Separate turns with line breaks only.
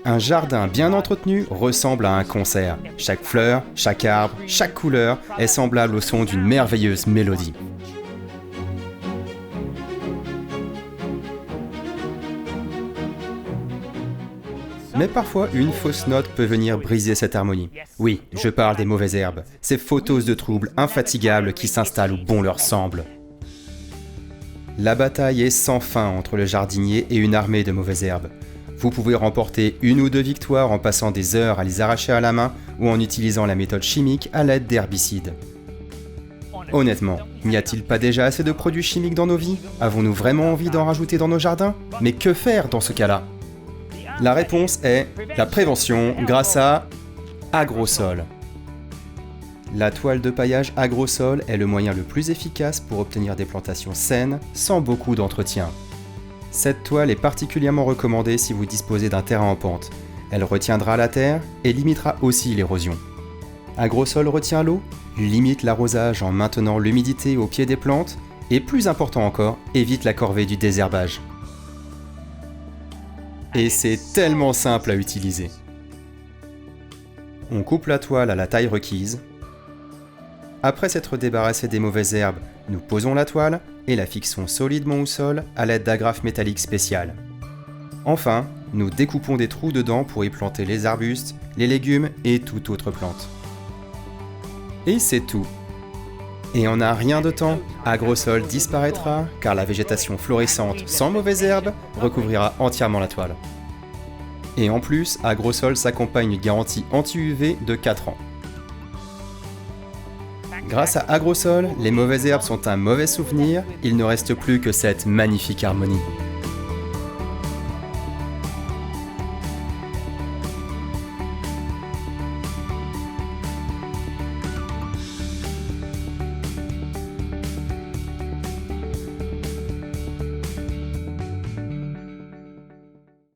Un jardin bien entretenu ressemble à un concert. Chaque fleur, chaque arbre, chaque couleur est semblable au son d'une merveilleuse mélodie. Mais parfois, une fausse note peut venir briser cette harmonie. Oui, je parle des mauvaises herbes, ces fauteuses de troubles infatigables qui s'installent où bon leur semble. La bataille est sans fin entre le jardinier et une armée de mauvaises herbes. Vous pouvez remporter 1 ou 2 victoires en passant des heures à les arracher à la main ou en utilisant la méthode chimique à l'aide d'herbicides. Honnêtement, n'y a-t-il pas déjà assez de produits chimiques dans nos vies? Avons-nous vraiment envie d'en rajouter dans nos jardins? Mais que faire dans ce cas-là? La réponse est la prévention grâce à Agrosol. La toile de paillage Agrosol est le moyen le plus efficace pour obtenir des plantations saines sans beaucoup d'entretien. Cette toile est particulièrement recommandée si vous disposez d'un terrain en pente. Elle retiendra la terre et limitera aussi l'érosion. Agrosol retient l'eau, limite l'arrosage en maintenant l'humidité au pied des plantes et, plus important encore, évite la corvée du désherbage. Et c'est tellement simple à utiliser. On coupe la toile à la taille requise. Après s'être débarrassé des mauvaises herbes, nous posons la toile et la fixons solidement au sol à l'aide d'agrafes métalliques spéciales. Enfin, nous découpons des trous dedans pour y planter les arbustes, les légumes et toute autre plante. Et c'est tout. Et en un rien de temps, Agrosol disparaîtra car la végétation florissante sans mauvaises herbes recouvrira entièrement la toile. Et en plus, Agrosol s'accompagne d'une garantie anti-UV de 4 ans. Grâce à Agrosol, les mauvaises herbes sont un mauvais souvenir, il ne reste plus que cette magnifique harmonie.